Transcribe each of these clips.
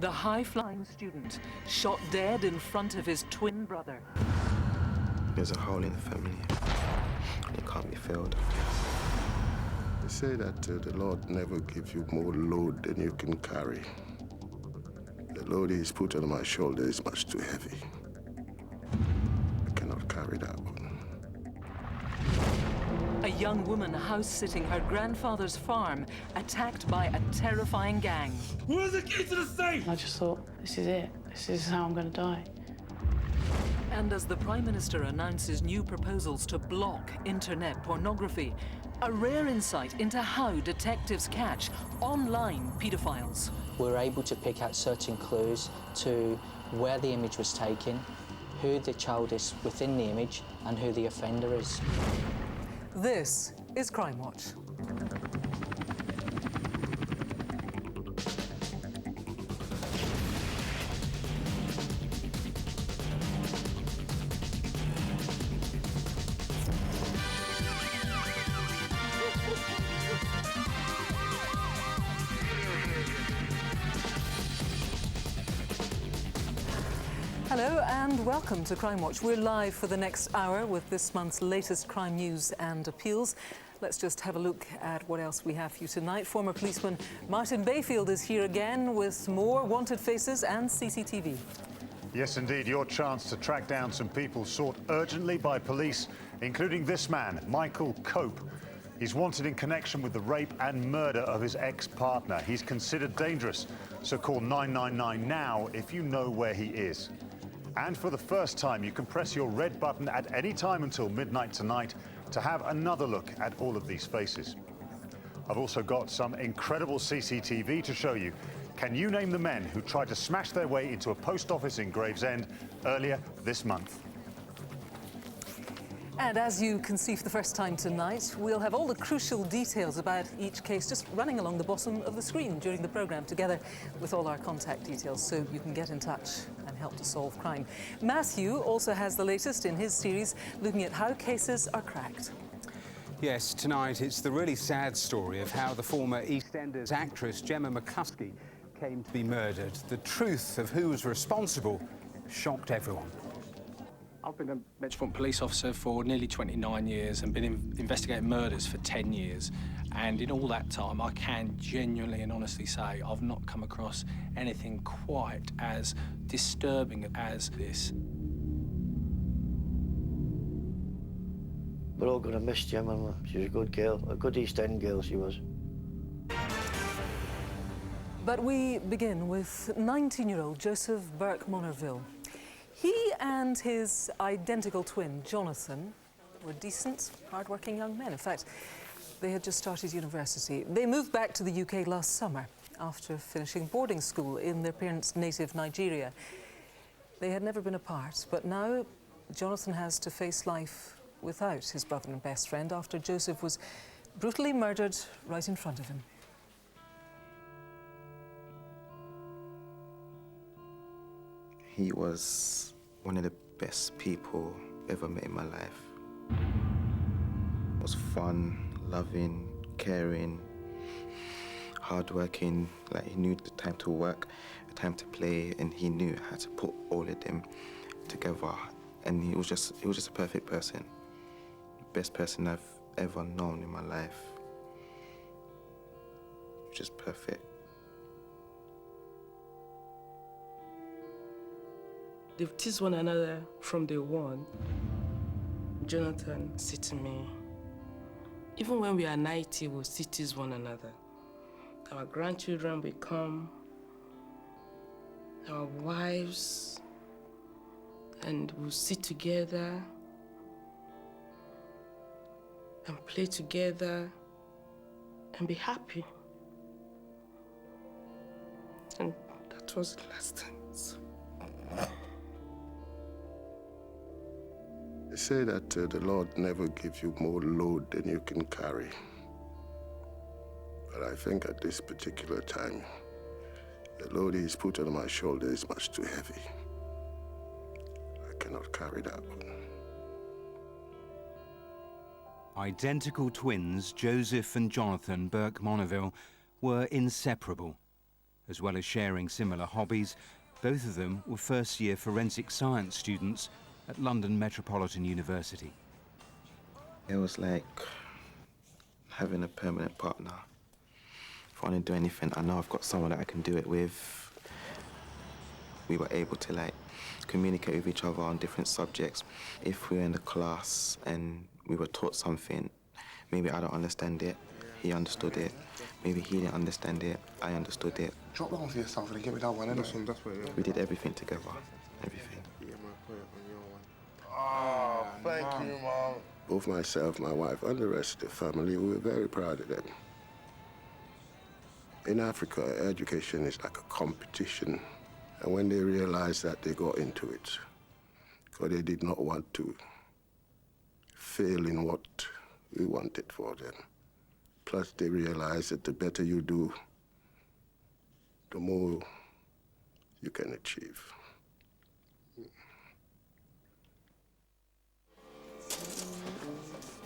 The high-flying student shot dead in front of his twin brother. There's a hole in the family. It can't be filled. They say that the Lord never gives you more load than you can carry. The load He's put on my shoulder is much too heavy. I cannot carry that one. A young woman house-sitting her grandfather's farm, attacked by a terrifying gang. Where's the key to the safe? I just thought, this is it. This is how I'm going to die. And as the Prime Minister announces new proposals to block internet pornography, a rare insight into how detectives catch online paedophiles. We're able to pick out certain clues to where the image was taken, who the child is within the image, and who the offender is. This is Crimewatch. Hello and welcome to Crimewatch. We're live for the next hour with this month's latest crime news and appeals. Let's just have a look at what else we have for you tonight. Former policeman Martin Bayfield is here again with more wanted faces and CCTV. Yes, indeed. Your chance to track down some people sought urgently by police, including this man, Michael Cope. He's wanted in connection with the rape and murder of his ex-partner. He's considered dangerous, so call 999 now if you know where he is. And for the first time, you can press your red button at any time until midnight tonight to have another look at all of these faces. I've also got some incredible CCTV to show you. Can you name the men who tried to smash their way into a post office in Gravesend earlier this month? And as you can see for the first time tonight, we'll have all the crucial details about each case just running along the bottom of the screen during the programme, together with all our contact details, so you can get in touch and help to solve crime. Matthew also has the latest in his series, looking at how cases are cracked. Yes, tonight it's the really sad story of how the former EastEnders actress Gemma McCluskey came to be murdered. The truth of who was responsible shocked everyone. I've been a Metropolitan Police officer for nearly 29 years and been investigating murders for 10 years. And in all that time, I can genuinely and honestly say I've not come across anything quite as disturbing as this. We're all going to miss Gemma. She was a good girl, a good East End girl she was. But we begin with 19-year-old Joseph Burke Monerville. He and his identical twin, Jonathan, were decent, hard-working young men. In fact, they had just started university. They moved back to the UK last summer after finishing boarding school in their parents' native Nigeria. They had never been apart, but now Jonathan has to face life without his brother and best friend after Joseph was brutally murdered right in front of him. He was one of the best people ever met in my life. Was fun, loving, caring, hardworking. Like, he knew the time to work, the time to play, and he knew how to put all of them together. And he was just a perfect person. The best person I've ever known in my life. Just perfect. They've teased one another from day one. Jonathan said to me, even when we are 90, we'll still tease one another. Our grandchildren will come, our wives, and we'll sit together and play together and be happy. And that was the last time. They say that the Lord never gives you more load than you can carry. But I think at this particular time, the load He's put on my shoulder is much too heavy. I cannot carry that one. Identical twins Joseph and Jonathan Burke Monerville were inseparable. As well as sharing similar hobbies, both of them were first-year forensic science students at London Metropolitan University. It was like having a permanent partner. If I want to do anything, I know I've got someone that I can do it with. We were able to like communicate with each other on different subjects. If we were in the class and we were taught something, maybe I don't understand it, he understood it. Maybe he didn't understand it, I understood it. Drop that one for yourself and give me that one, innit? We did everything together, everything. Oh, thank you, Mom. Both myself, my wife, and the rest of the family, we were very proud of them. In Africa, education is like a competition. And when they realized that, they got into it. Because they did not want to fail in what we wanted for them. Plus, they realized that the better you do, the more you can achieve.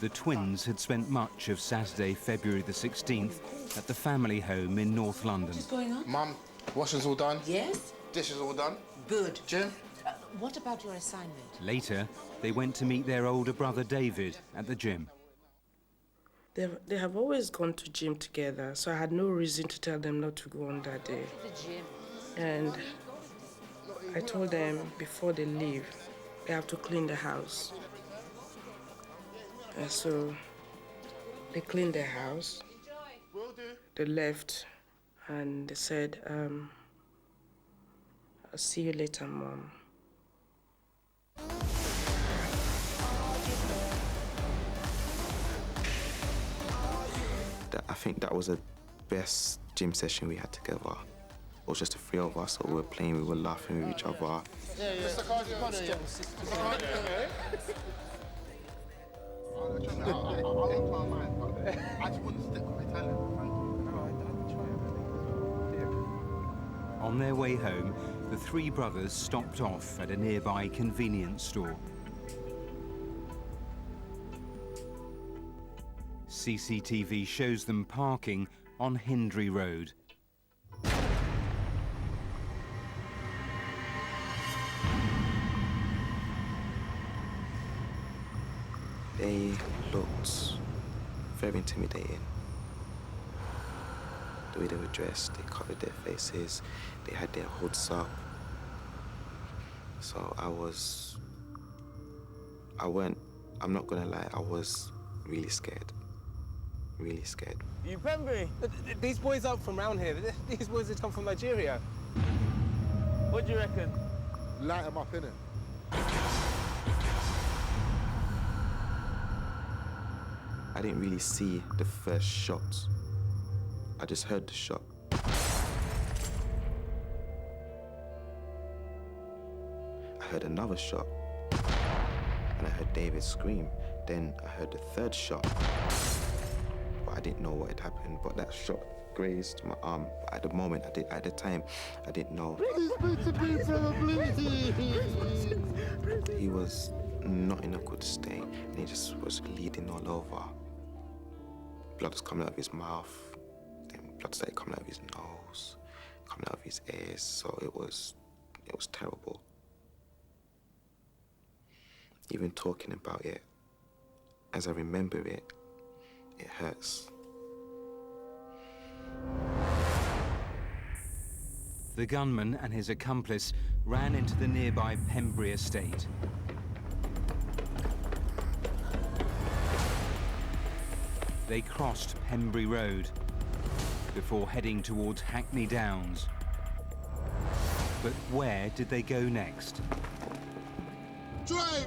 The twins had spent much of Saturday, February the 16th, at the family home in North London. What's going on? Mum, washing's all done. Yes? Dishes all done. Good. Jim? What about your assignment? Later, they went to meet their older brother David at the gym. They have always gone to gym together, so I had no reason to tell them not to go on that day. The gym. And I told them before they leave, they have to clean the house. And so they cleaned their house. They left and they said, I'll see you later, Mom. I think that was the best gym session we had together. It was just the three of us, so we were playing, we were laughing with each other. Yeah. Mr. Cardi, I just want to stick with Italian. On their way home, the three brothers stopped off at a nearby convenience store. CCTV shows them parking on Hindley Road. They looked very intimidating. The way they were dressed, they covered their faces, they had their hoods up. So I'm not gonna lie, I was really scared. Really scared. You Pembury? These boys aren't from around here. These boys have come from Nigeria. What do you reckon? Light them up, innit? I didn't really see the first shot. I just heard the shot. I heard another shot. And I heard David scream. Then I heard the third shot. But I didn't know what had happened. But that shot grazed my arm. At the moment, at the time, I didn't know. He was not in a good state, and he just was bleeding all over. Blood was coming out of his mouth, then blood started coming out of his nose, coming out of his ears, so it was terrible. Even talking about it, as I remember it, it hurts. The gunman and his accomplice ran into the nearby Pembury estate. They crossed Pembury Road before heading towards Hackney Downs. But where did they go next? Drive!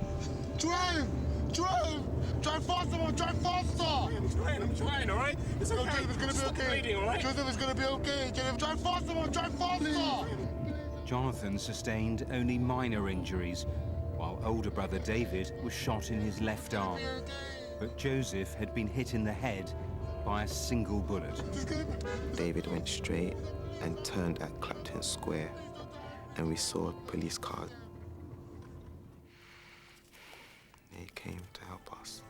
Drive! Drive! Drive faster, man! Drive faster! I'm trying, all right? It's okay. Joseph, it's gonna be okay. Bleeding, all right? Joseph, it's gonna be okay. Joseph, drive faster, man! Drive faster! Jonathan sustained only minor injuries, while older brother David was shot in his left arm. But Joseph had been hit in the head by a single bullet. David went straight and turned at Clapton Square, and we saw a police car. He came to help us.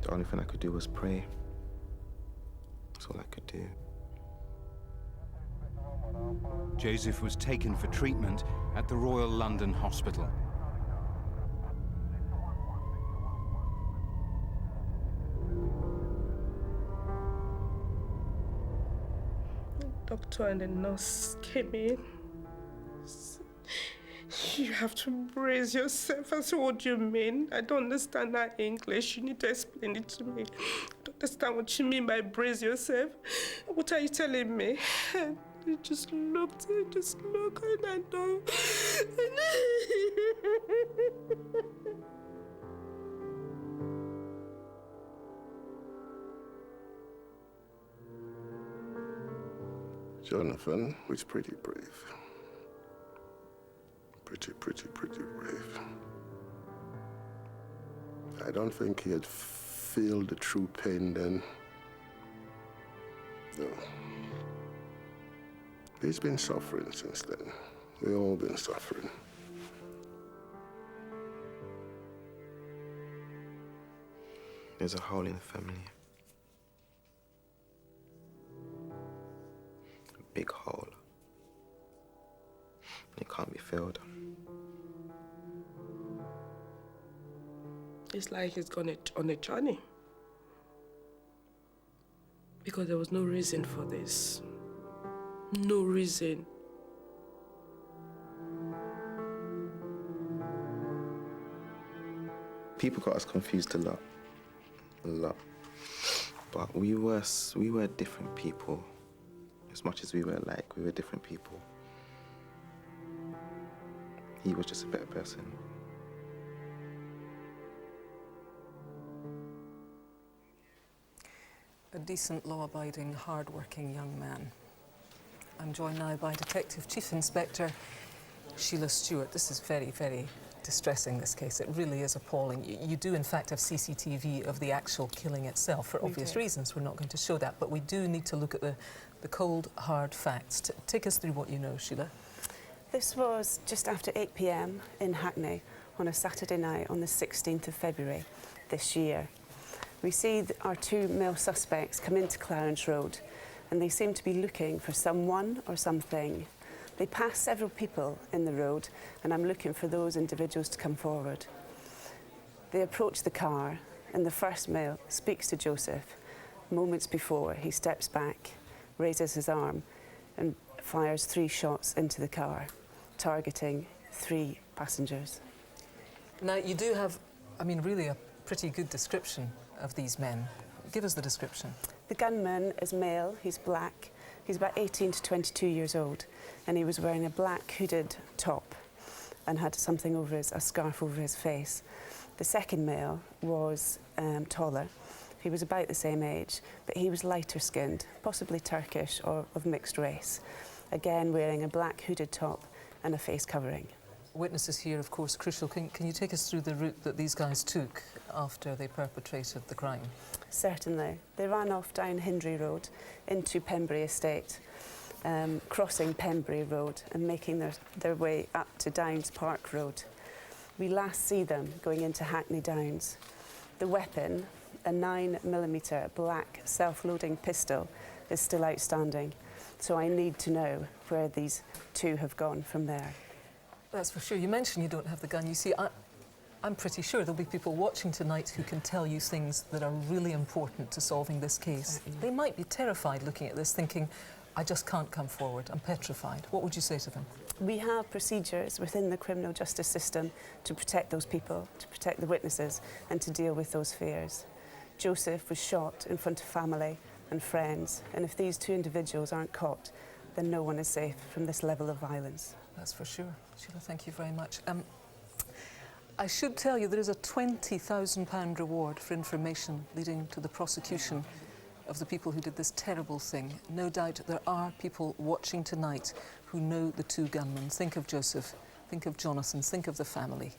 The only thing I could do was pray. That's all I could do. Joseph was taken for treatment at the Royal London Hospital. The doctor and the nurse came in. You have to brace yourself. I said, what do you mean? I don't understand that English. You need to explain it to me. I don't understand what you mean by brace yourself. What are you telling me? And he just looked, and I know. Jonathan was pretty brave. Pretty brave. I don't think he had felt the true pain then. No. He's been suffering since then. We've all been suffering. There's a hole in the family. A big hole. It can't be filled. It's like he's gone on a journey. Because there was no reason for this. No reason. People got us confused a lot. But we were different people. As much as we were alike, we were different people. He was just a better person. A decent, law-abiding, hard-working young man. I'm joined now by Detective Chief Inspector Sheila Stewart. This is very, very distressing, this case. It really is appalling. You do, in fact, have CCTV of the actual killing itself. For obvious reasons, we're not going to show that, but we do need to look at the cold, hard facts. Take us through what you know, Sheila. This was just after 8 p.m. in Hackney on a Saturday night on the 16th of February this year. We see our two male suspects come into Clarence Road and they seem to be looking for someone or something. They pass several people in the road and I'm looking for those individuals to come forward. They approach the car and the first male speaks to Joseph. Moments before, he steps back, raises his arm and fires 3 shots into the car, targeting 3 passengers. Now, you do have, I mean, really a pretty good description of these men. Give us the description. The gunman is male, he's black, he's about 18 to 22 years old, and he was wearing a black hooded top and had something over a scarf over his face. The second male was taller. He was about the same age, but he was lighter skinned, possibly Turkish or of mixed race. Again, wearing a black hooded top and a face covering. Witnesses here, of course, crucial. Can you take us through the route that these guys took after they perpetrated the crime? Certainly. They ran off down Hindley Road into Pembury Estate, crossing Pembury Road and making their way up to Downs Park Road. We last see them going into Hackney Downs. The weapon, a 9mm black self-loading pistol, is still outstanding. So I need to know where these two have gone from there. That's for sure. You mentioned you don't have the gun. You see, I'm pretty sure there'll be people watching tonight who can tell you things that are really important to solving this case. They might be terrified looking at this, thinking, I just can't come forward, I'm petrified. What would you say to them? We have procedures within the criminal justice system to protect those people, to protect the witnesses, and to deal with those fears. Joseph was shot in front of family and friends, and if these 2 individuals aren't caught, then no one is safe from this level of violence. That's for sure. Sheila, thank you very much. I should tell you there is a £20,000 reward for information leading to the prosecution of the people who did this terrible thing. No doubt there are people watching tonight who know the 2 gunmen. Think of Joseph, think of Jonathan, think of the family.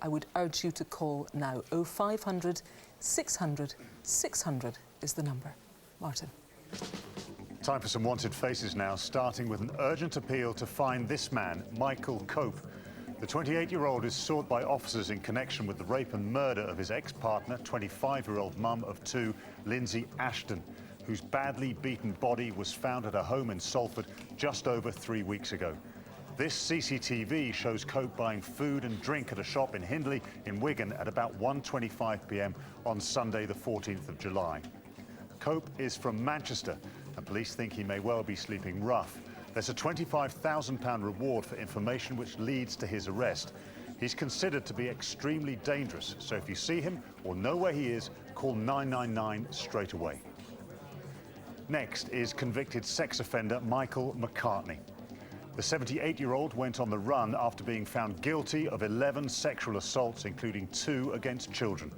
I would urge you to call now. 0500 600 600 is the number. Martin. Time for some wanted faces now, starting with an urgent appeal to find this man, Michael Cope, The 28-year-old is sought by officers in connection with the rape and murder of his ex-partner, 25-year-old mum of two, Lindsay Ashton, whose badly beaten body was found at her home in Salford just over 3 weeks ago. This CCTV shows Cope buying food and drink at a shop in Hindley in Wigan at about 1:25 p.m. on Sunday, the 14th of July. Cope is from Manchester, and police think he may well be sleeping rough. There's a £25,000 reward for information which leads to his arrest. He's considered to be extremely dangerous, so if you see him or know where he is, call 999 straight away. Next is convicted sex offender Michael McCartney. The 78-year-old went on the run after being found guilty of 11 sexual assaults, including 2 against children.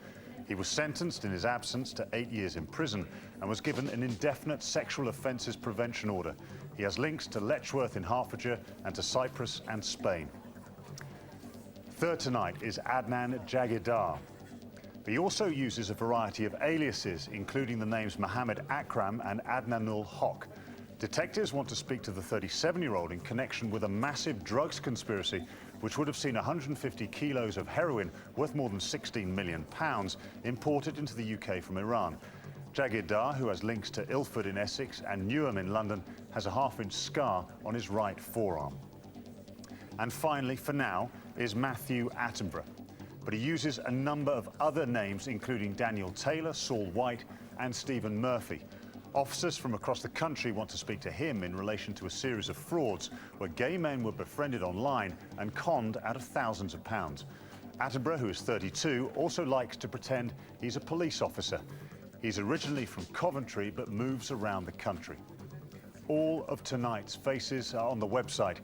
He was sentenced in his absence to 8 years in prison and was given an indefinite sexual offences prevention order. He has links to Letchworth in Hertfordshire and to Cyprus and Spain. Third tonight is Adnan Jagirdar. He also uses a variety of aliases, including the names Mohammed Akram and Adnanul Haq. Detectives want to speak to the 37-year-old in connection with a massive drugs conspiracy which would have seen 150 kilos of heroin worth more than £16 million imported into the UK from Iran. Jagirdar, who has links to Ilford in Essex and Newham in London, has a half-inch scar on his right forearm. And finally, for now, is Matthew Attenborough. But he uses a number of other names, including Daniel Taylor, Saul White and Stephen Murphy. Officers from across the country want to speak to him in relation to a series of frauds where gay men were befriended online and conned out of thousands of pounds. Attenborough, who is 32, also likes to pretend he's a police officer. He's originally from Coventry but moves around the country. All of tonight's faces are on the website,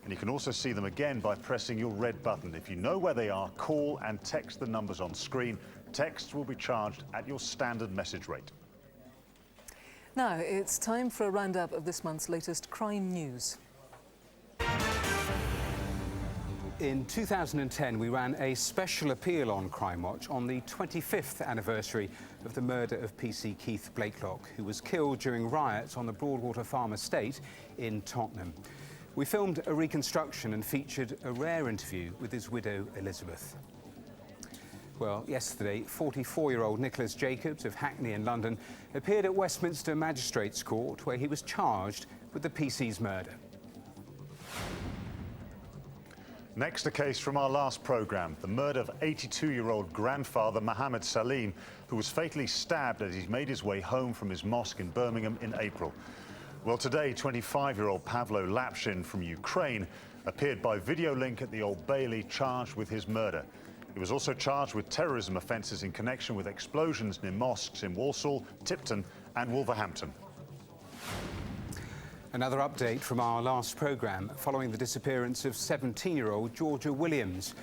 and you can also see them again by pressing your red button. If you know where they are, call and text the numbers on screen. Texts will be charged at your standard message rate. Now it's time for a roundup of this month's latest crime news. In 2010, we ran a special appeal on Crimewatch on the 25th anniversary of the murder of PC Keith Blakelock, who was killed during riots on the Broadwater Farm estate in Tottenham. We filmed a reconstruction and featured a rare interview with his widow, Elizabeth. Well, yesterday, 44-year-old Nicholas Jacobs of Hackney in London appeared at Westminster Magistrates Court, where he was charged with the PC's murder. Next, a case from our last programme, the murder of 82-year-old grandfather Mohammed Salim, who was fatally stabbed as he made his way home from his mosque in Birmingham in April. Well, today, 25-year-old Pavlo Lapshin from Ukraine appeared by video link at the Old Bailey, charged with his murder. He was also charged with terrorism offences in connection with explosions near mosques in Walsall, Tipton and Wolverhampton. Another update from our last programme following the disappearance of 17-year-old Georgia Williams.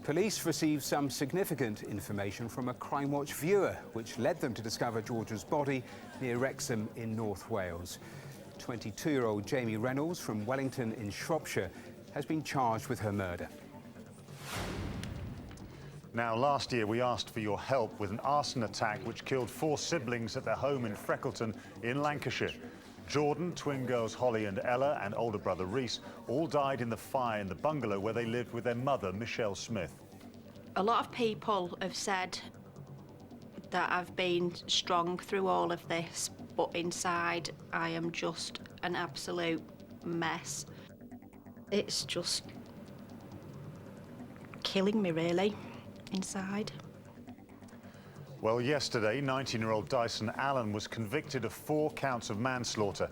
Police received some significant information from a Crimewatch viewer, which led them to discover Georgia's body near Wrexham in North Wales. 22-year-old Jamie Reynolds from Wellington in Shropshire has been charged with her murder. Now, last year we asked for your help with an arson attack which killed 4 siblings at their home in Freckleton in Lancashire. Jordan, twin girls Holly and Ella, and older brother Reese all died in the fire in the bungalow where they lived with their mother, Michelle Smith. A lot of people have said that I've been strong through all of this, but inside I am just an absolute mess. It's just killing me, really, inside. Well, yesterday, 19-year-old Dyson Allen was convicted of 4 counts of manslaughter.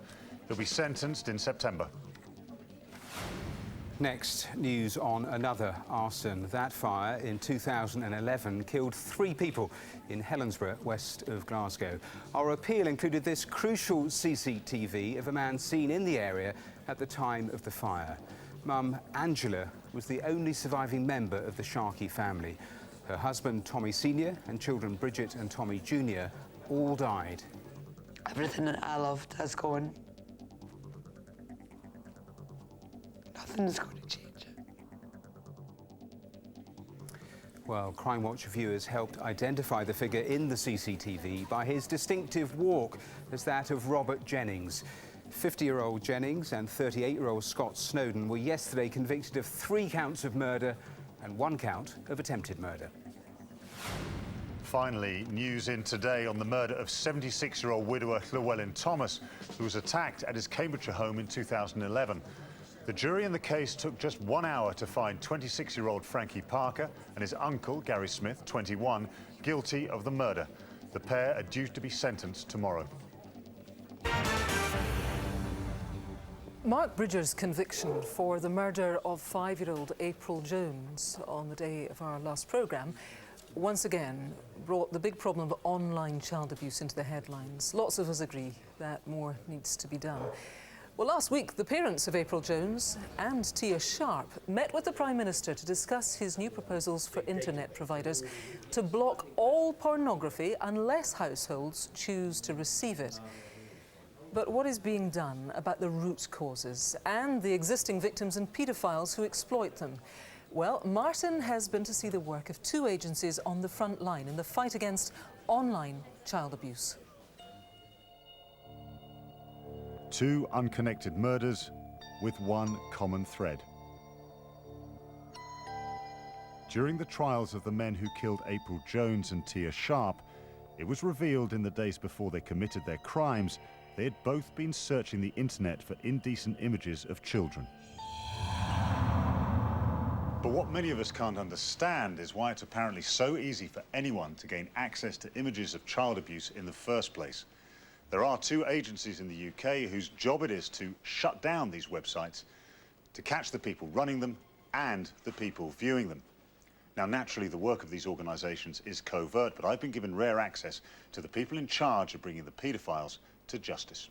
He'll be sentenced in September. Next, news on another arson. That fire in 2011 killed 3 people in Helensburgh, west of Glasgow. Our appeal included this crucial CCTV of a man seen in the area at the time of the fire. Mum Angela was the only surviving member of the Sharkey family. Her husband, Tommy Sr., and children Bridget and Tommy Jr. all died. Everything that I loved has gone. Nothing's going to change it. Well, Crimewatch viewers helped identify the figure in the CCTV by his distinctive walk as that of Robert Jennings. 50-year-old Jennings and 38-year-old Scott Snowden were yesterday convicted of 3 counts of murder and 1 count of attempted murder. Finally, news in today on the murder of 76-year-old widower Llewellyn Thomas, who was attacked at his Cambridgeshire home in 2011. The jury in the case took just 1 hour to find 26-year-old Frankie Parker and his uncle, Gary Smith, 21, guilty of the murder. The pair are due to be sentenced tomorrow. Mark Bridger's conviction for the murder of 5-year-old April Jones on the day of our last programme once again brought the big problem of online child abuse into the headlines. Lots of us agree that more needs to be done. Well, last week, the parents of April Jones and Tia Sharp met with the Prime Minister to discuss his new proposals for internet providers to block all pornography unless households choose to receive it. But what is being done about the root causes and the existing victims and paedophiles who exploit them? Well, Martin has been to see the work of 2 agencies on the front line in the fight against online child abuse. 2 unconnected murders with 1 common thread. During the trials of the men who killed April Jones and Tia Sharp, it was revealed in the days before they committed their crimes they had both been searching the internet for indecent images of children. But what many of us can't understand is why it's apparently so easy for anyone to gain access to images of child abuse in the first place. There are 2 agencies in the UK whose job it is to shut down these websites, to catch the people running them and the people viewing them. Now, naturally, the work of these organisations is covert, but I've been given rare access to the people in charge of bringing the paedophiles to justice.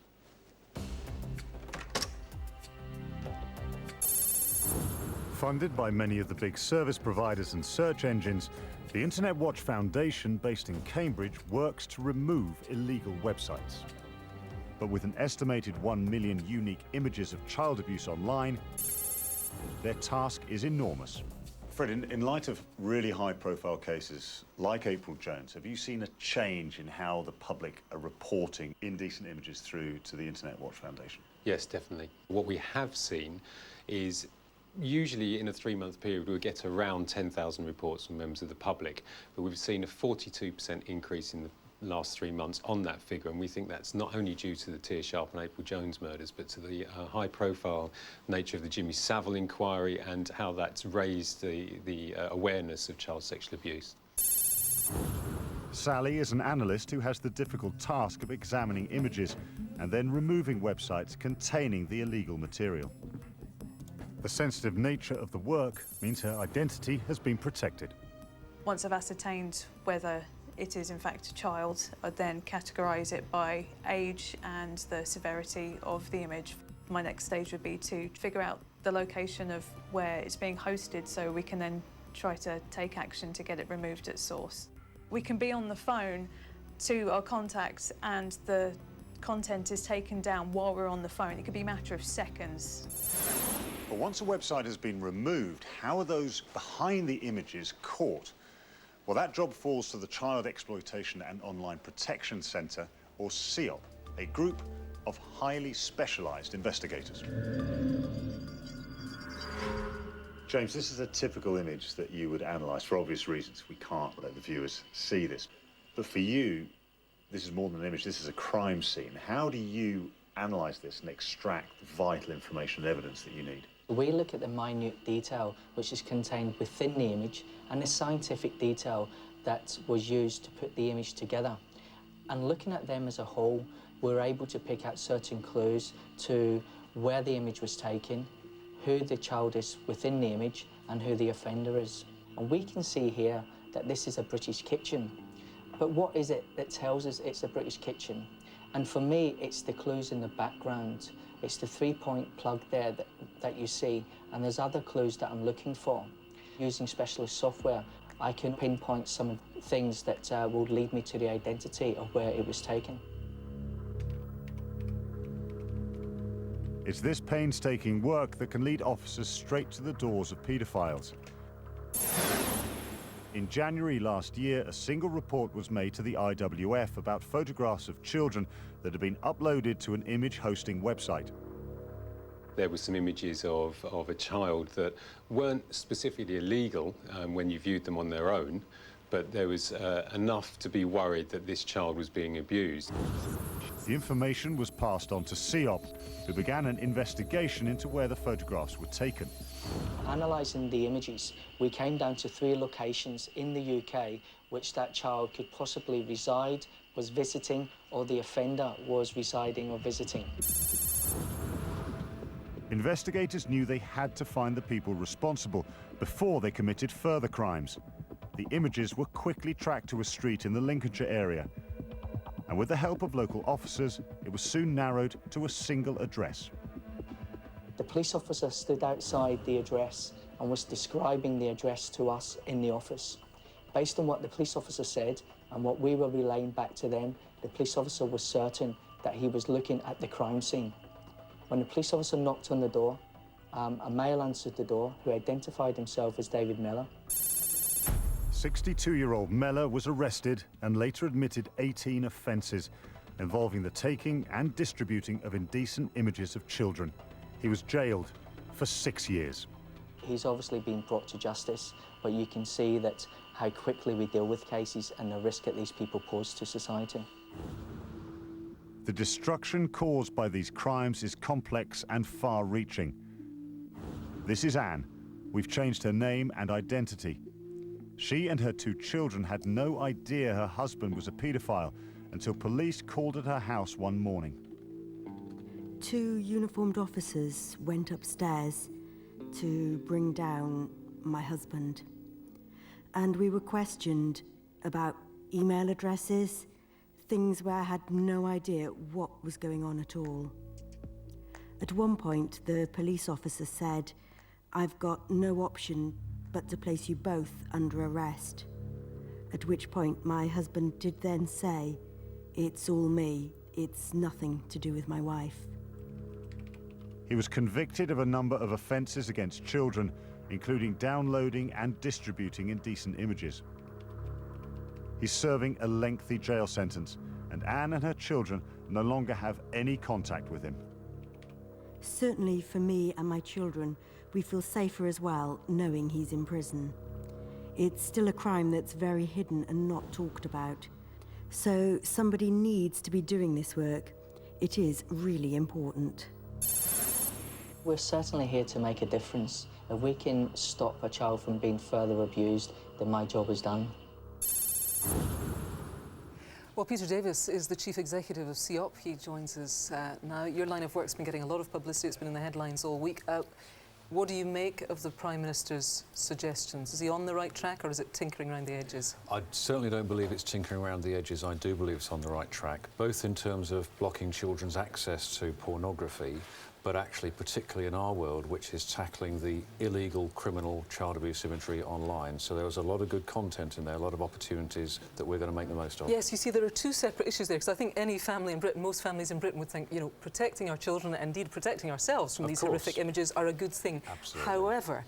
Funded by many of the big service providers and search engines, the Internet Watch Foundation, based in Cambridge, works to remove illegal websites. But with an estimated 1 million unique images of child abuse online, their task is enormous. Fred, in light of really high-profile cases like April Jones, have you seen a change in how the public are reporting indecent images through to the Internet Watch Foundation? Yes, definitely. What we have seen is usually in a 3-month period we get around 10,000 reports from members of the public, but we've seen a 42% increase in the last 3 months on that figure, and we think that's not only due to the Tia Sharp and April Jones murders, but to the high-profile nature of the Jimmy Savile inquiry and how that's raised the awareness of child sexual abuse. Sally is an analyst who has the difficult task of examining images and then removing websites containing the illegal material. The sensitive nature of the work means her identity has been protected. Once I've ascertained whether it is in fact a child, I'd then categorise it by age and the severity of the image. My next stage would be to figure out the location of where it's being hosted so we can then try to take action to get it removed at source. We can be on the phone to our contacts and the content is taken down while we're on the phone. It could be a matter of seconds. But once a website has been removed, how are those behind the images caught? Well, that job falls to the Child Exploitation and Online Protection Centre, or CEOP, a group of highly specialised investigators. James, this is a typical image that you would analyse for obvious reasons. We can't let the viewers see this. But for you, this is more than an image, this is a crime scene. How do you analyse this and extract the vital information and evidence that you need? We look at the minute detail which is contained within the image and the scientific detail that was used to put the image together. And looking at them as a whole, we're able to pick out certain clues to where the image was taken, who the child is within the image, and who the offender is. And we can see here that this is a British kitchen. But what is it that tells us it's a British kitchen? And for me, it's the clues in the background. It's the 3-point plug there that you see, and there's other clues that I'm looking for. Using specialist software, I can pinpoint some of the things that will lead me to the identity of where it was taken. It's this painstaking work that can lead officers straight to the doors of paedophiles. In January last year, a single report was made to the IWF about photographs of children that had been uploaded to an image hosting website. There were some images of a child that weren't specifically illegal when you viewed them on their own, but there was enough to be worried that this child was being abused. The information was passed on to CEOP, who began an investigation into where the photographs were taken. Analysing the images, we came down to 3 locations in the UK which that child could possibly reside, was visiting, or the offender was residing or visiting. Investigators knew they had to find the people responsible before they committed further crimes. The images were quickly tracked to a street in the Lincolnshire area, and with the help of local officers, it was soon narrowed to a single address. The police officer stood outside the address and was describing the address to us in the office. Based on what the police officer said and what we were relaying back to them, the police officer was certain that he was looking at the crime scene. When the police officer knocked on the door, a male answered the door who identified himself as David Miller. 62-year-old Mellor was arrested and later admitted 18 offences involving the taking and distributing of indecent images of children. He was jailed for 6 years. He's obviously been brought to justice, but you can see that how quickly we deal with cases and the risk that these people pose to society. The destruction caused by these crimes is complex and far-reaching. This is Anne. We've changed her name and identity. She and her 2 children had no idea her husband was a paedophile until police called at her house one morning. 2 uniformed officers went upstairs to bring down my husband, and we were questioned about email addresses, things where I had no idea what was going on at all. At one point, the police officer said, "I've got no option but to place you both under arrest." At which point my husband did then say, "It's all me, it's nothing to do with my wife." He was convicted of a number of offences against children, including downloading and distributing indecent images. He's serving a lengthy jail sentence, and Anne and her children no longer have any contact with him. Certainly for me and my children, we feel safer as well knowing he's in prison. It's still a crime that's very hidden and not talked about. So somebody needs to be doing this work. It is really important. We're certainly here to make a difference. If we can stop a child from being further abused, then my job is done. Well, Peter Davis is the Chief Executive of CEOP. He joins us now. Your line of work's been getting a lot of publicity. It's been in the headlines all week. What do you make of the Prime Minister's suggestions? Is he on the right track, or is it tinkering around the edges? I certainly don't believe it's tinkering around the edges. I do believe it's on the right track, both in terms of blocking children's access to pornography, but actually particularly in our world, which is tackling the illegal criminal child abuse imagery online. So there was a lot of good content in there, a lot of opportunities that we're going to make the most of. Yes, you see, there are 2 separate issues there, because I think any family in Britain, most families in Britain would think, you know, protecting our children and indeed protecting ourselves from these horrific images are a good thing. Absolutely. However,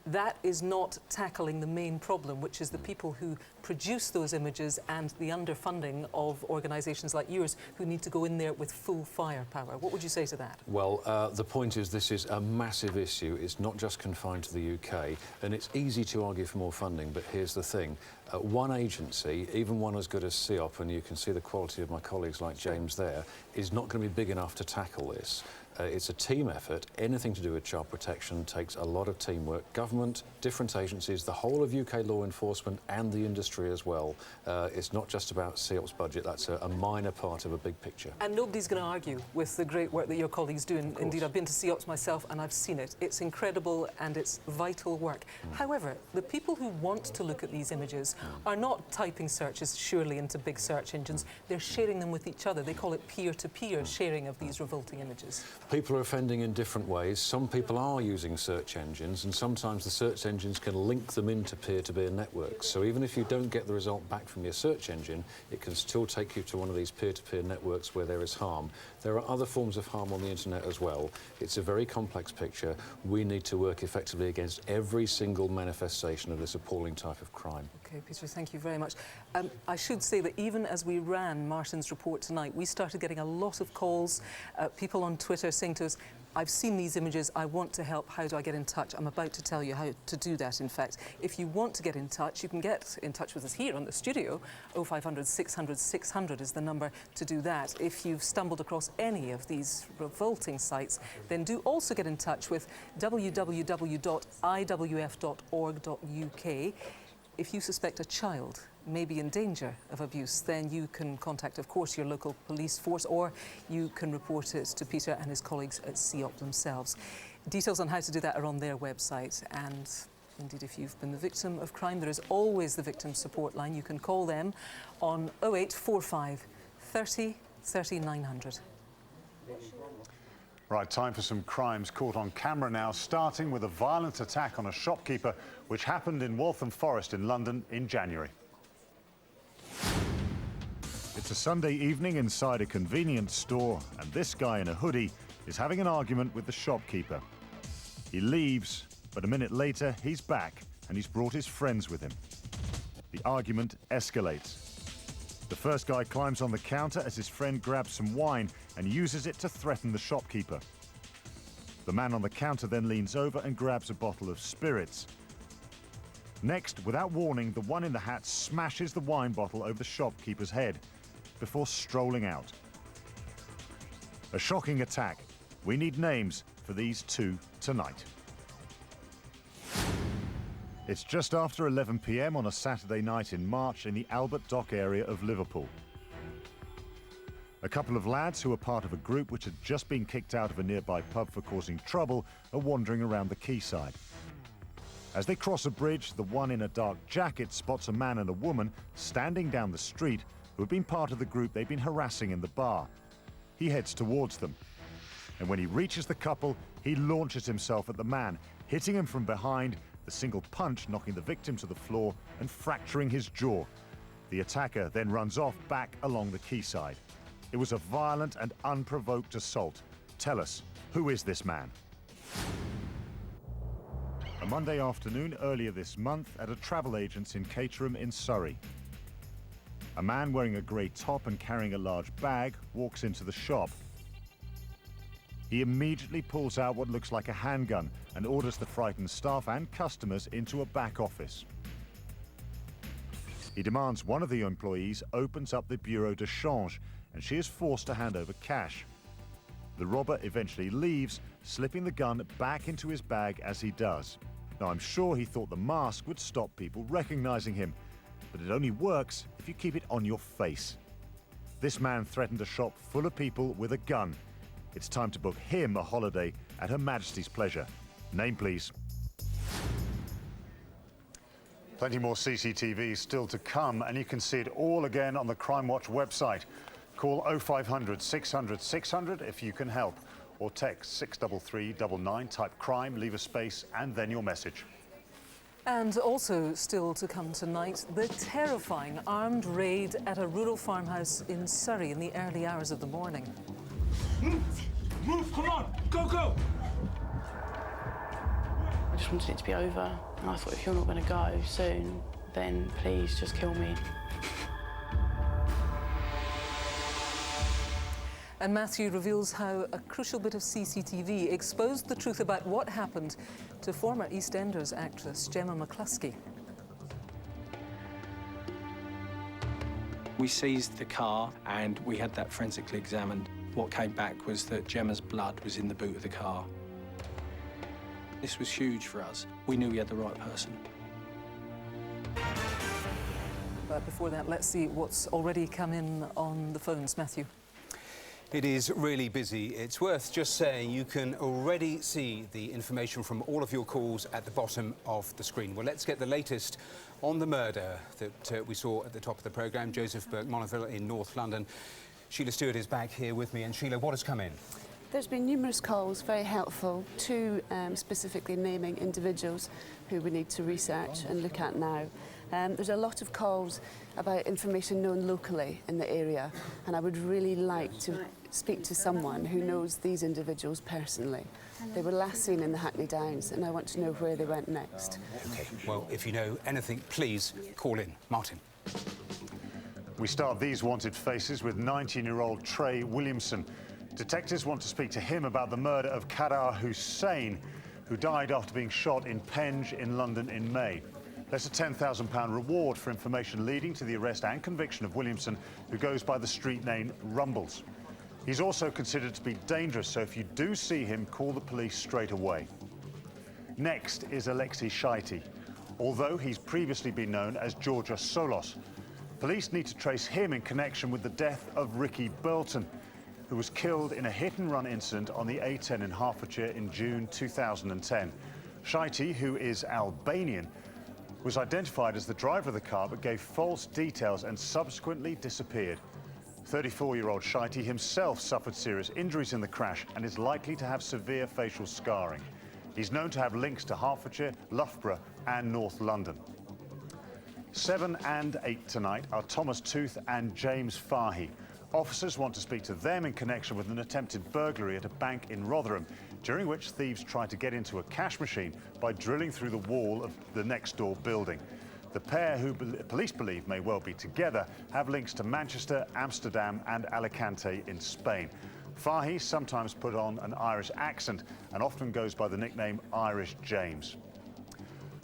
that is not tackling the main problem, which is the people who produce those images and the underfunding of organisations like yours who need to go in there with full firepower. What would you say to that? Well, the point is this is a massive issue. It's not just confined to the UK, and it's easy to argue for more funding, but here's the thing. One agency, even one as good as CEOP, and you can see the quality of my colleagues like James there, is not going to be big enough to tackle this. It's a team effort. Anything to do with child protection takes a lot of teamwork. Government, different agencies, the whole of UK law enforcement and the industry as well. It's not just about CEOP's budget. That's a minor part of a big picture. And nobody's going to argue with the great work that your colleagues do. And indeed, I've been to CEOP's myself and I've seen it. It's incredible and it's vital work. However, the people who want to look at these images are not typing searches surely into big search engines. They're sharing them with each other. They call it peer-to-peer sharing of these revolting images. People are offending in different ways. Some people are using search engines, and sometimes the search engines can link them into peer-to-peer networks. So even if you don't get the result back from your search engine, it can still take you to one of these peer-to-peer networks where there is harm. There are other forms of harm on the internet as well. It's a very complex picture. We need to work effectively against every single manifestation of this appalling type of crime. OK, Peter, thank you very much. I should say that even as we ran Martin's report tonight, we started getting a lot of calls, people on Twitter saying to us, I've seen these images, I want to help, how do I get in touch? I'm about to tell you how to do that, in fact. If you want to get in touch, you can get in touch with us here on the studio. 0500 600 600 is the number to do that. If you've stumbled across any of these revolting sites, then do also get in touch with www.iwf.org.uk. If you suspect a child may be in danger of abuse, then you can contact, of course, your local police force, or you can report it to Peter and his colleagues at CEOP themselves. Details on how to do that are on their website. And indeed, if you've been the victim of crime, there is always the victim support line. You can call them on 0845 30 30 900. Right, time for some crimes caught on camera now, starting with a violent attack on a shopkeeper which happened in Waltham Forest in London in January. It's a Sunday evening inside a convenience store, and this guy in a hoodie is having an argument with the shopkeeper. He leaves, but a minute later he's back and he's brought his friends with him. The argument escalates. The first guy climbs on the counter as his friend grabs some wine and uses it to threaten the shopkeeper. The man on the counter then leans over and grabs a bottle of spirits. Next, without warning, the one in the hat smashes the wine bottle over the shopkeeper's head before strolling out. A shocking attack. We need names for these two tonight. It's just after 11 p.m. on a Saturday night in March in the Albert Dock area of Liverpool. A couple of lads who are part of a group which had just been kicked out of a nearby pub for causing trouble are wandering around the quayside. As they cross a bridge, the one in a dark jacket spots a man and a woman standing down the street who had been part of the group they'd been harassing in the bar. He heads towards them, and when he reaches the couple, he launches himself at the man, hitting him from behind, the single punch knocking the victim to the floor and fracturing his jaw. The attacker then runs off back along the quayside. It was a violent and unprovoked assault. Tell us, who is this man? A Monday afternoon earlier this month at a travel agent's in Caterham in Surrey. A man wearing a grey top and carrying a large bag walks into the shop. He immediately pulls out what looks like a handgun and orders the frightened staff and customers into a back office. He demands one of the employees opens up the bureau de change, and she is forced to hand over cash. The robber eventually leaves, slipping the gun back into his bag as he does. Now, I'm sure he thought the mask would stop people recognizing him, but it only works if you keep it on your face. This man threatened a shop full of people with a gun. It's time to book him a holiday at Her Majesty's pleasure. Name, please. Plenty more CCTV still to come, and you can see it all again on the Crimewatch website. Call 0500 600 600 if you can help, or text 63399, type crime, leave a space, and then your message. And also still to come tonight, the terrifying armed raid at a rural farmhouse in Surrey in the early hours of the morning. Move, come on, go, go! I just wanted it to be over. And I thought, if you're not going to go soon, then please just kill me. And Matthew reveals how a crucial bit of CCTV exposed the truth about what happened to former EastEnders actress Gemma McCluskey. We seized the car and we had that forensically examined. What came back was that Gemma's blood was in the boot of the car. This was huge for us. We knew we had the right person. But before that, let's see what's already come in on the phones, Matthew. It is really busy. It's worth just saying you can already see the information from all of your calls at the bottom of the screen. Well, let's get the latest on the murder that we saw at the top of the programme, Joseph Burke Monaville in North London. Sheila Stewart is back here with me. And Sheila, what has come in? There's been numerous calls, very helpful, to specifically naming individuals who we need to research and look at now. There's a lot of calls about information known locally in the area, and I would really like to speak to someone who knows these individuals personally. They were last seen in the Hackney Downs, and I want to know where they went next. OK, well, if you know anything, please call in. Martin. We start these wanted faces with 19-year-old Trey Williamson. Detectives want to speak to him about the murder of Kadar Hussain, who died after being shot in Penge in London in May. There's a £10,000 reward for information leading to the arrest and conviction of Williamson, who goes by the street name Rumbles. He's also considered to be dangerous, so if you do see him, call the police straight away. Next is Alexei Shaiti, although he's previously been known as Georgios Solos. Police need to trace him in connection with the death of Ricky Burlton, who was killed in a hit-and-run incident on the A10 in Hertfordshire in June 2010. Shaiti, who is Albanian, was identified as the driver of the car but gave false details and subsequently disappeared. 34-year-old Shaiti himself suffered serious injuries in the crash and is likely to have severe facial scarring. He's known to have links to Hertfordshire, Loughborough and North London. 7 and 8 tonight are Thomas Tooth and James Fahy. Officers want to speak to them in connection with an attempted burglary at a bank in Rotherham, during which thieves tried to get into a cash machine by drilling through the wall of the next-door building. The pair, who police believe may well be together, have links to Manchester, Amsterdam and Alicante in Spain. Fahy sometimes put on an Irish accent and often goes by the nickname Irish James.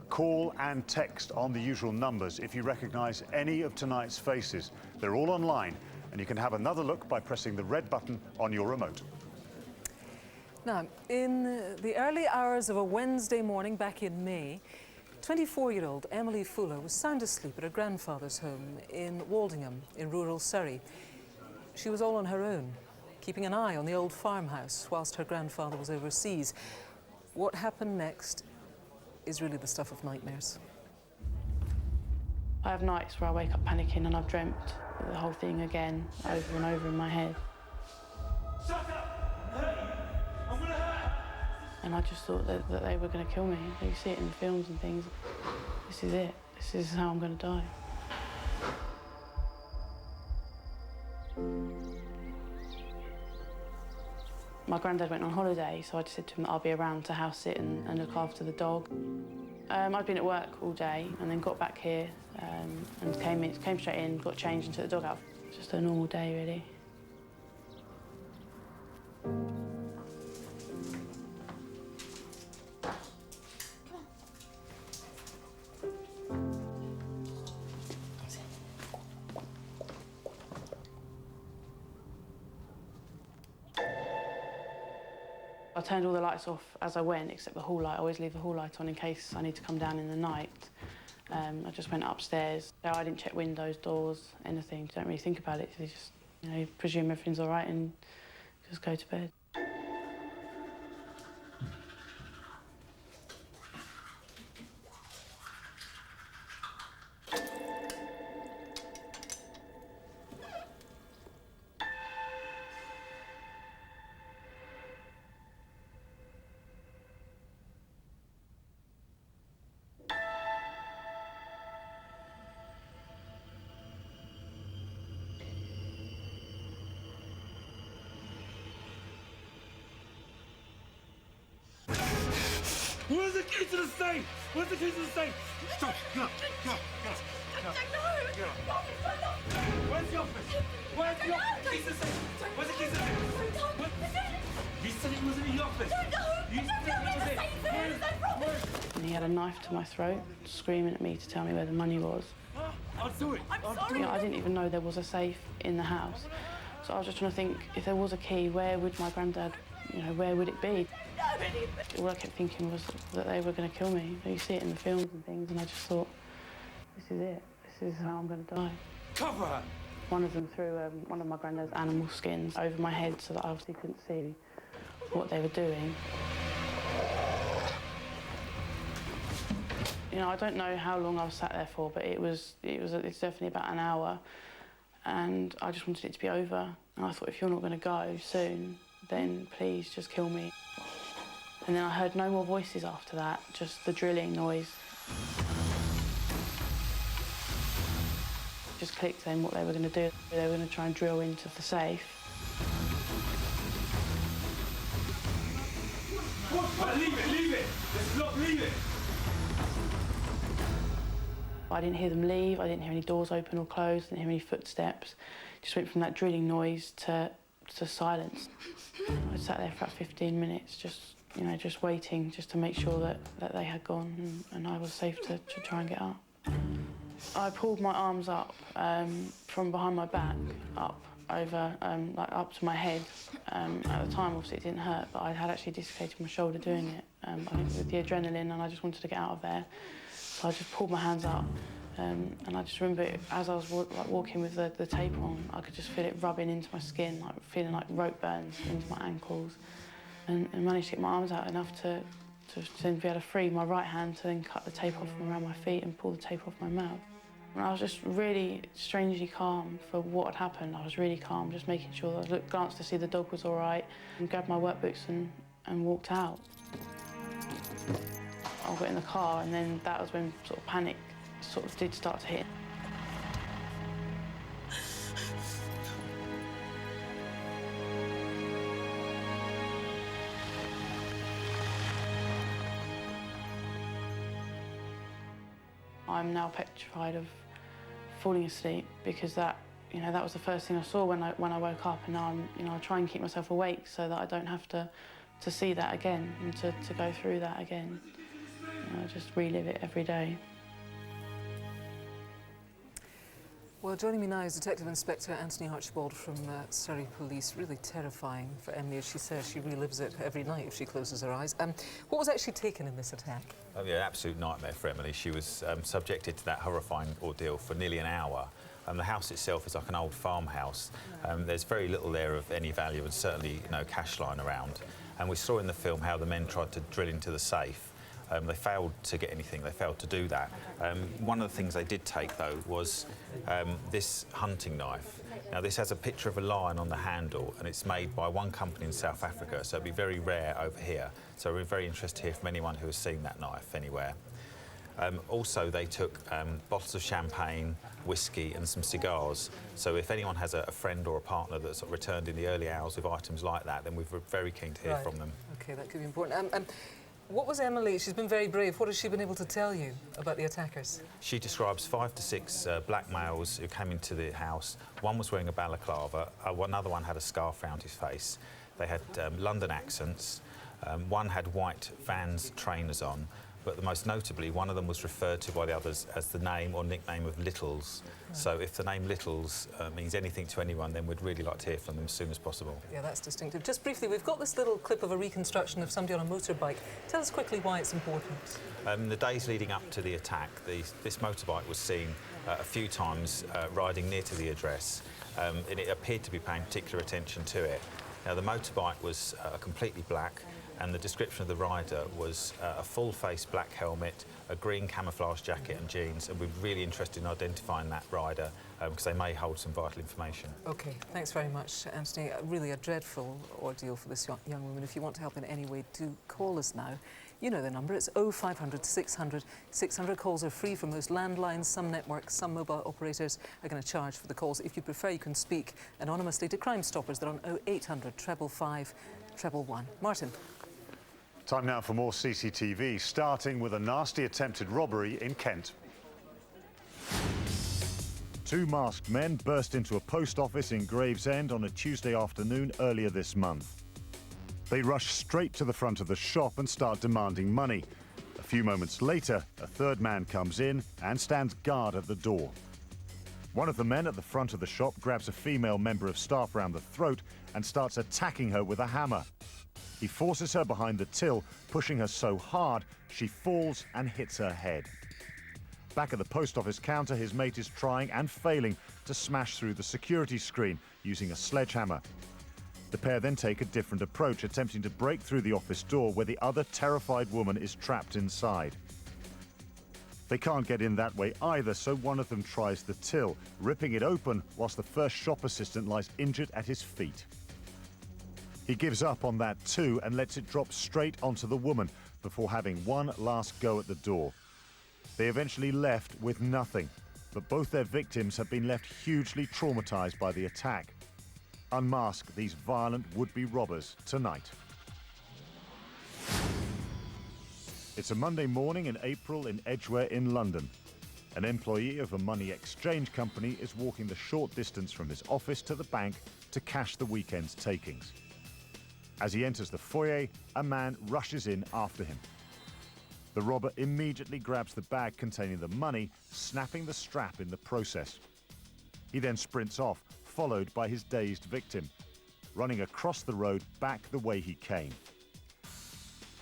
Call and text on the usual numbers if you recognise any of tonight's faces. They're all online, and you can have another look by pressing the red button on your remote. Now, in the early hours of a Wednesday morning back in May, 24-year-old Emily Fuller was sound asleep at her grandfather's home in Waldingham in rural Surrey. She was all on her own, keeping an eye on the old farmhouse whilst her grandfather was overseas. What happened next is really the stuff of nightmares. I have nights where I wake up panicking and I've dreamt the whole thing again, over and over in my head. Shut up! I'm hurting you. I'm gonna hurt. And I just thought that they were going to kill me. You see it in films and things. This is it. This is how I'm going to die. My granddad went on holiday, so I just said to him that I'll be around to house sit and look after the dog. I'd been at work all day and then got back here and came straight in, got changed and took the dog out. Just a normal day, really. I turned all the lights off as I went, except the hall light. I always leave the hall light on in case I need to come down in the night. I just went upstairs. I didn't check windows, doors, anything. You don't really think about it. You just, you presume everything's all right and just go to bed. Where's the key to the safe? Where's the key to the safe? Stop! No! Where's the office? Where's the office? Key to the safe. Where's the key to the safe? You said it wasn't in the office. You said it was it. And he had a knife to my throat, screaming at me to tell me where the money was. I'll do it. I didn't even know there was a safe in the house. So I was just trying to think, if there was a key, where would my granddad, where would it be? All I kept thinking was that they were going to kill me. You see it in the films and things, and I just thought, this is it. This is how I'm going to die. Cover her! One of them threw one of my granddad's animal skins over my head so that I obviously couldn't see what they were doing. I don't know how long I was sat there for, but it's definitely about an hour, and I just wanted it to be over. And I thought, if you're not going to go soon, then please just kill me. And then I heard no more voices after that, just the drilling noise. Just clicked saying what they were going to do. They were going to try and drill into the safe. Leave it! Let's not leave it! I didn't hear them leave, I didn't hear any doors open or close, I didn't hear any footsteps. Just went from that drilling noise to silence. I sat there for about 15 minutes, just waiting, just to make sure that they had gone and I was safe to try and get up. I pulled my arms up from behind my back, up over, like up to my head. At the time, obviously, it didn't hurt, but I had actually dislocated my shoulder doing it. I think with the adrenaline, and I just wanted to get out of there. So I just pulled my hands up, and I just remember as I was walking with the tape on, I could just feel it rubbing into my skin, like feeling like rope burns into my ankles, and managed to get my arms out enough to then be able to free my right hand to then cut the tape off from around my feet and pull the tape off my mouth. And I was just really strangely calm for what had happened. I was really calm, just making sure that I glanced to see the dog was all right, and grabbed my work boots and walked out. I got in the car, and then that was when sort of panic sort of did start to hit. I'm now petrified of falling asleep because that was the first thing I saw when I woke up, and now I try and keep myself awake so that I don't have to see that again and to go through that again. I just relive it every day. Well, joining me now is Detective Inspector Anthony Archibald from Surrey Police. Really terrifying for Emily, as she says. She relives it every night if she closes her eyes. What was actually taken in this attack? Oh, yeah, absolute nightmare for Emily. She was subjected to that horrifying ordeal for nearly an hour. The house itself is like an old farmhouse. There's very little there of any value, and certainly no cash lying around. And we saw in the film how the men tried to drill into the safe. They failed to get anything, they failed to do that. One of the things they did take, though, was this hunting knife. Now, this has a picture of a lion on the handle, and it's made by one company in South Africa, so it'd be very rare over here. So we're very interested to hear from anyone who has seen that knife anywhere. Also, they took bottles of champagne, whiskey and some cigars. So if anyone has a friend or a partner that's returned in the early hours with items like that, then we're very keen to hear from them. OK, that could be important. What was Emily? She's been very brave. What has she been able to tell you about the attackers? She describes 5 to 6 black males who came into the house. One was wearing a balaclava, another one had a scarf around his face. They had London accents. One had white Vans trainers on, but most notably, one of them was referred to by the others as the name or nickname of Littles. Right. So if the name Littles means anything to anyone, then we'd really like to hear from them as soon as possible. Yeah, that's distinctive. Just briefly, we've got this little clip of a reconstruction of somebody on a motorbike. Tell us quickly why it's important. The days leading up to the attack, this motorbike was seen a few times riding near to the address, and it appeared to be paying particular attention to it. Now, the motorbike was completely black, and the description of the rider was a full-face black helmet, a green camouflage jacket and jeans, and we're really interested in identifying that rider because they may hold some vital information. OK, thanks very much, Anthony. Really a dreadful ordeal for this young woman. If you want to help in any way, do call us now. You know the number, it's 0500 600 600. Calls are free for most landlines. Some networks, some mobile operators are going to charge for the calls. If you prefer, you can speak anonymously to Crime Stoppers. They're on 0800 555 111. Martin. Time now for more CCTV, starting with a nasty attempted robbery in Kent. 2 masked men burst into a post office in Gravesend on a Tuesday afternoon earlier this month. They rush straight to the front of the shop and start demanding money. A few moments later, a third man comes in and stands guard at the door. One of the men at the front of the shop grabs a female member of staff round the throat and starts attacking her with a hammer. He forces her behind the till, pushing her so hard she falls and hits her head. Back at the post office counter, his mate is trying and failing to smash through the security screen using a sledgehammer. The pair then take a different approach, attempting to break through the office door where the other terrified woman is trapped inside. They can't get in that way either, so one of them tries the till, ripping it open whilst the first shop assistant lies injured at his feet. He gives up on that too and lets it drop straight onto the woman before having one last go at the door. They eventually left with nothing, but both their victims have been left hugely traumatized by the attack. Unmask these violent would-be robbers tonight. It's a Monday morning in April in Edgware in London. An employee of a money exchange company is walking the short distance from his office to the bank to cash the weekend's takings. As he enters the foyer, a man rushes in after him. The robber immediately grabs the bag containing the money, snapping the strap in the process. He then sprints off, followed by his dazed victim, running across the road back the way he came.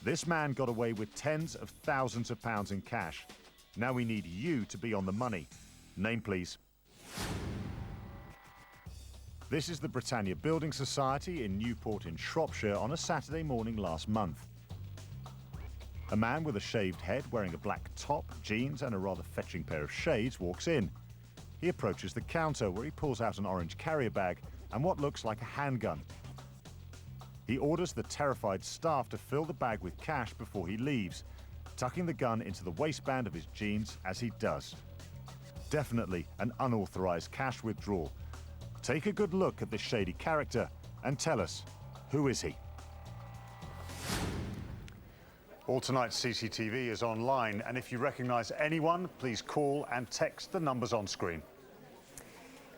This man got away with tens of thousands of pounds in cash. Now we need you to be on the money. Name, please. This is the Britannia Building Society in Newport in Shropshire on a Saturday morning last month. A man with a shaved head wearing a black top, jeans and a rather fetching pair of shades walks in. He approaches the counter where he pulls out an orange carrier bag and what looks like a handgun. He orders the terrified staff to fill the bag with cash before he leaves, tucking the gun into the waistband of his jeans as he does. Definitely an unauthorized cash withdrawal. Take a good look at this shady character and tell us, who is he? All tonight's CCTV is online, and if you recognise anyone, please call and text the numbers on screen.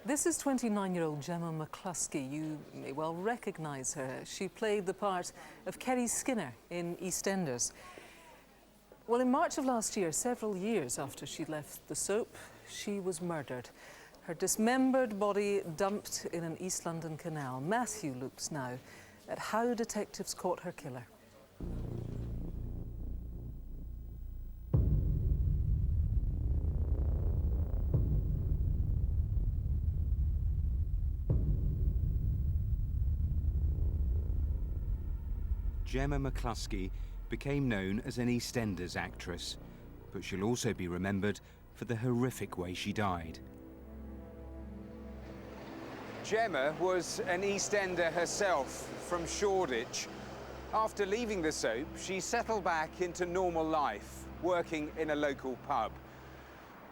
This is 29-year-old Gemma McCluskey. You may well recognise her. She played the part of Kerry Skinner in EastEnders. Well, in March of last year, several years after she'd left the soap, she was murdered. Her dismembered body dumped in an East London canal. Matthew looks now at how detectives caught her killer. Gemma McCluskey became known as an EastEnders actress, but she'll also be remembered for the horrific way she died. Gemma was an EastEnder herself from Shoreditch. After leaving the soap, she settled back into normal life, working in a local pub.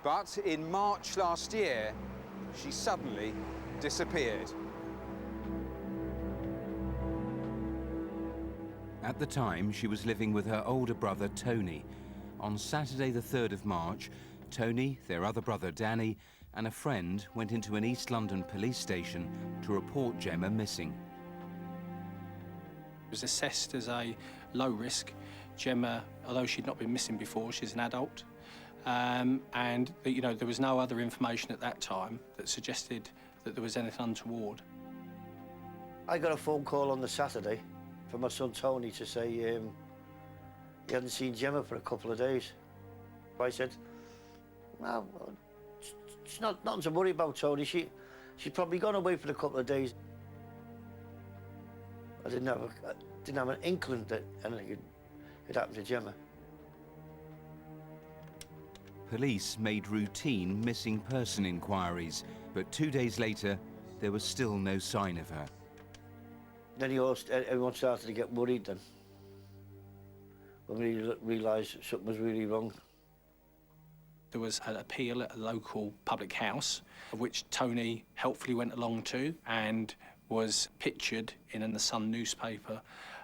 But in March last year, she suddenly disappeared. At the time, she was living with her older brother, Tony. On Saturday the 3rd of March, Tony, their other brother, Danny, and a friend went into an East London police station to report Gemma missing. It was assessed as a low risk. Gemma, although she'd not been missing before, she's an adult. And, you know, there was no other information at that time that suggested that there was anything untoward. I got a phone call on the Saturday from my son Tony to say he hadn't seen Gemma for a couple of days. I said, well, it's nothing to worry about, Tony. She's probably gone away for a couple of days. I didn't have an inkling that anything had happened to Gemma. Police made routine missing person inquiries, but 2 days later, there was still no sign of her. Then everyone started to get worried then. When we realised something was really wrong. There was an appeal at a local public house, of which Tony helpfully went along to and was pictured in the Sun newspaper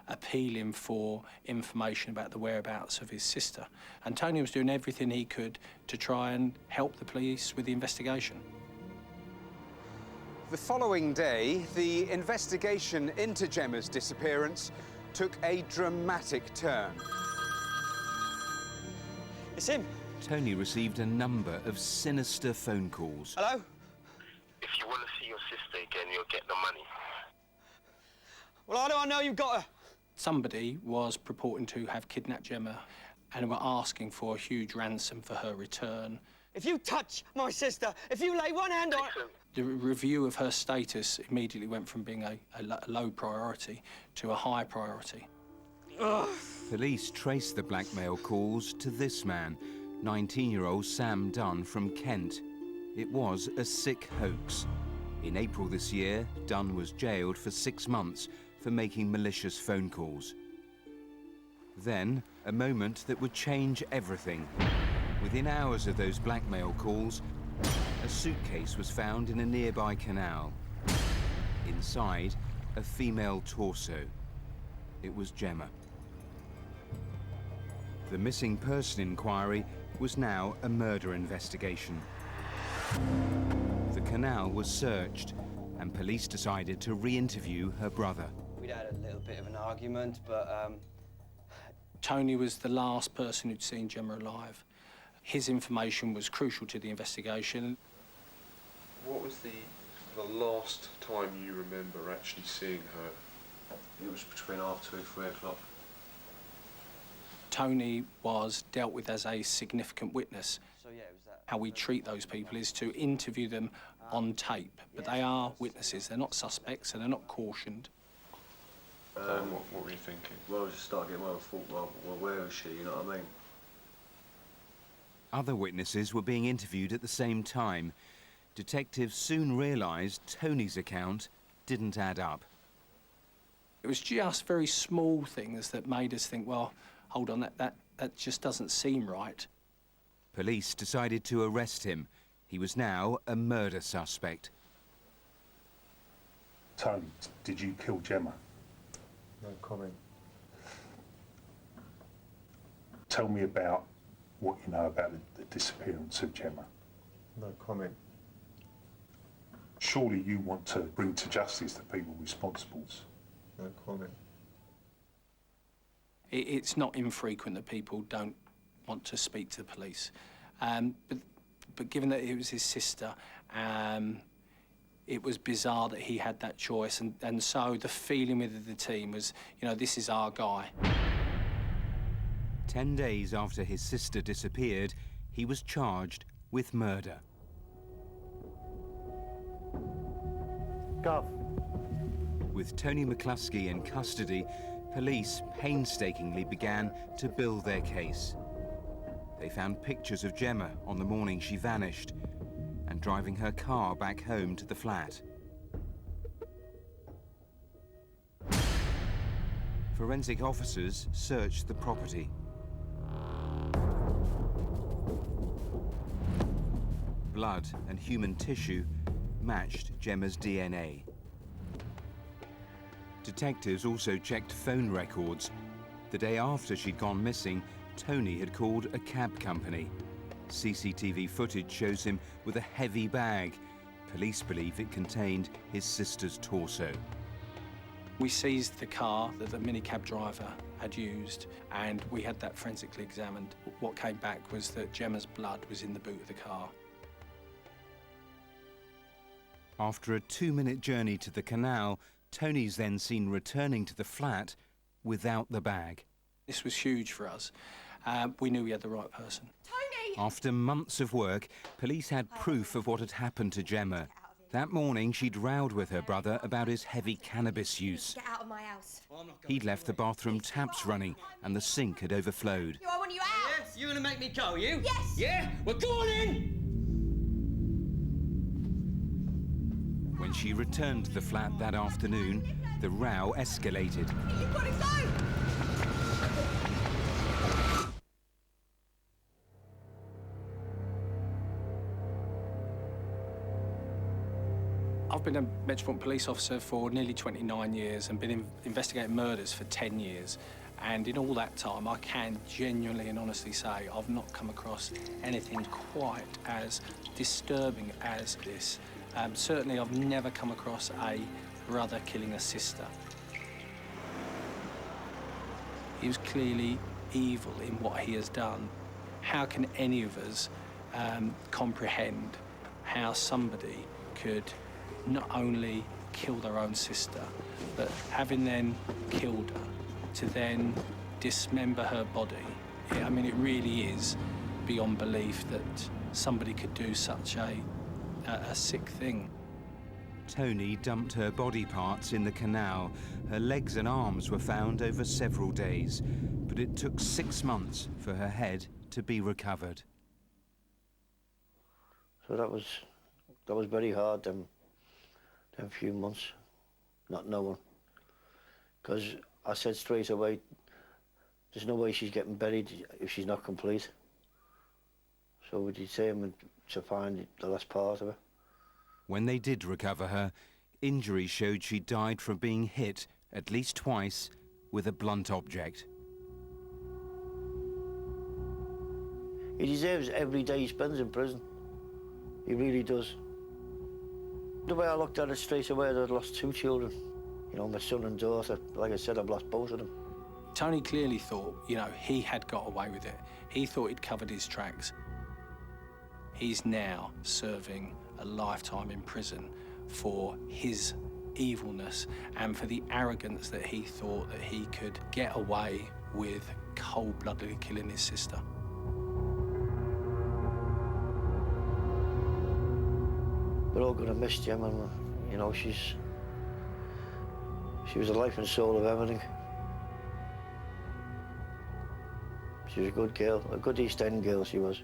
appealing for information about the whereabouts of his sister. And Tony was doing everything he could to try and help the police with the investigation. The following day, the investigation into Gemma's disappearance took a dramatic turn. It's him. Tony received a number of sinister phone calls. Hello? If you want to see your sister again, you'll get the money. Well, how do I know you've got her? Somebody was purporting to have kidnapped Gemma and were asking for a huge ransom for her return. If you touch my sister, if you lay one hand on... The review of her status immediately went from being a low priority to a high priority. Ugh. Police traced the blackmail calls to this man, 19-year-old Sam Dunn from Kent. It was a sick hoax. In April this year, Dunn was jailed for 6 months for making malicious phone calls. Then, a moment that would change everything. Within hours of those blackmail calls, a suitcase was found in a nearby canal. Inside, a female torso. It was Gemma. The missing person inquiry was now a murder investigation. The canal was searched, and police decided to re-interview her brother. We'd had a little bit of an argument, but Tony was the last person who'd seen Gemma alive. His information was crucial to the investigation. What was the last time you remember actually seeing her? It was between 2:30 and 3 o'clock. Tony was dealt with as a significant witness. So yeah, it was that. How we treat those people is to interview them on tape, but they are witnesses. They're not suspects, and they're not cautioned. What were you thinking? Well, I was just starting getting my own thought, well, where is she, you know what I mean? Other witnesses were being interviewed at the same time. Detectives soon realised Tony's account didn't add up. It was just very small things that made us think, well, hold on, that just doesn't seem right. Police decided to arrest him. He was now a murder suspect. Tony, did you kill Gemma? No comment. Tell me about what you know about the disappearance of Gemma. No comment. Surely you want to bring to justice the people responsible. No comment. It's not infrequent that people don't want to speak to the police. But given that it was his sister, it was bizarre that he had that choice. And so the feeling with the team was, you know, this is our guy. 10 days after his sister disappeared, he was charged with murder. Gov. With Tony McCluskey in custody, police painstakingly began to build their case. They found pictures of Gemma on the morning she vanished and driving her car back home to the flat. Forensic officers searched the property. Blood and human tissue matched Gemma's DNA. Detectives also checked phone records. The day after she'd gone missing, Tony had called a cab company. CCTV footage shows him with a heavy bag. Police believe it contained his sister's torso. We seized the car that the minicab driver had used, and we had that forensically examined. What came back was that Gemma's blood was in the boot of the car. After a 2-minute journey to the canal, Tony's then seen returning to the flat without the bag. This was huge for us. We knew we had the right person. Tony! After months of work, police had proof of what had happened to Gemma. That morning, she'd rowed with her brother about his heavy cannabis use. Get out of my house. He'd left the bathroom taps running and the sink had overflowed. I want you out. Yes, you're gonna make me go, you? Yes. Yeah? Well, go on in! When she returned to the flat that afternoon, the row escalated. You've got to go. I've been a Metropolitan Police officer for nearly 29 years and been investigating murders for 10 years. And in all that time, I can genuinely and honestly say I've not come across anything quite as disturbing as this. Certainly, I've never come across a brother killing a sister. He was clearly evil in what he has done. How can any of us comprehend how somebody could not only kill their own sister, but having then killed her, to then dismember her body? I mean, it really is beyond belief that somebody could do such a sick thing. Tony dumped her body parts in the canal. Her legs and arms were found over several days, but it took 6 months for her head to be recovered. So that was very hard, them few months, not knowing. because I said straight away, there's no way she's getting buried if she's not complete. So we determined to find the last part of her. When they did recover her, injuries showed she died from being hit at least twice with a blunt object. He deserves every day he spends in prison. He really does. The way I looked at it straight away, I'd lost 2 children. You know, my son and daughter. Like I said, I've lost both of them. Tony clearly thought, you know, he had got away with it. He thought he'd covered his tracks. He's now serving a lifetime in prison for his evilness and for the arrogance that he thought that he could get away with cold-bloodedly killing his sister. We're all going to miss Gemma, and, you know, she was the life and soul of everything. She was a good girl, a good East End girl she was.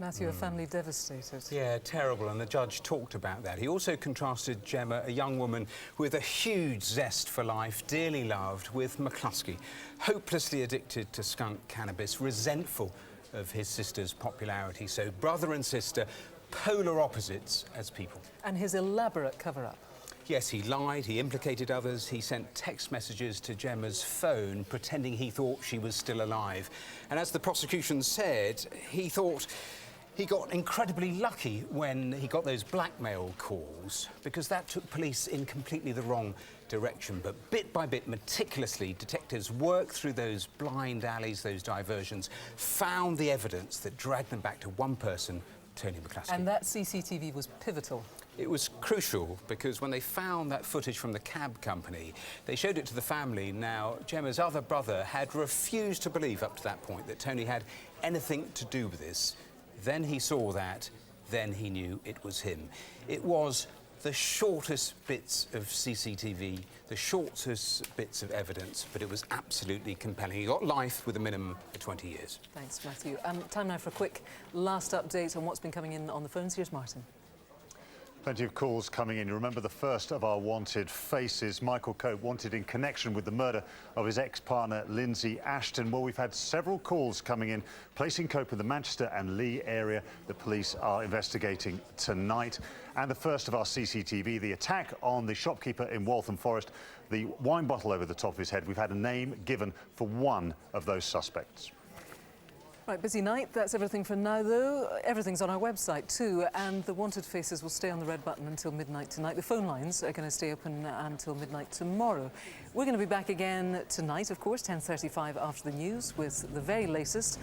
Matthew, a family devastated. Yeah, terrible, and the judge talked about that. He also contrasted Gemma, a young woman with a huge zest for life, dearly loved, with McCluskey, hopelessly addicted to skunk cannabis, resentful of his sister's popularity. So brother and sister, polar opposites as people. And his elaborate cover-up. Yes, he lied, he implicated others, he sent text messages to Gemma's phone pretending he thought she was still alive. And as the prosecution said, he thought he got incredibly lucky when he got those blackmail calls, because that took police in completely the wrong direction. But bit by bit, meticulously, detectives worked through those blind alleys, those diversions, found the evidence that dragged them back to one person, Tony McCluskey. And that CCTV was pivotal. It was crucial because when they found that footage from the cab company, they showed it to the family. Now, Gemma's other brother had refused to believe up to that point that Tony had anything to do with this. Then he saw that, then he knew it was him. It was the shortest bits of CCTV, the shortest bits of evidence, but it was absolutely compelling. He got life with a minimum of 20 years. Thanks, Matthew. Time now for a quick last update on what's been coming in on the phones. Here's Martin. Plenty of calls coming in. You remember the first of our wanted faces, Michael Cope, wanted in connection with the murder of his ex-partner, Lindsay Ashton. Well, we've had several calls coming in, placing Cope in the Manchester and Leigh area. The police are investigating tonight. And the first of our CCTV, the attack on the shopkeeper in Waltham Forest, the wine bottle over the top of his head. We've had a name given for one of those suspects. Right, busy night. That's everything for now, though. Everything's on our website, too, and the wanted faces will stay on the red button until midnight tonight. The phone lines are going to stay open until midnight tomorrow. We're going to be back again tonight, of course, 10:35 after the news, with the very latest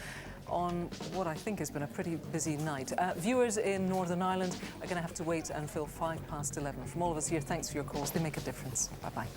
on what I think has been a pretty busy night. Viewers in Northern Ireland are going to have to wait until 11:05. From all of us here, thanks for your calls. They make a difference. Bye-bye.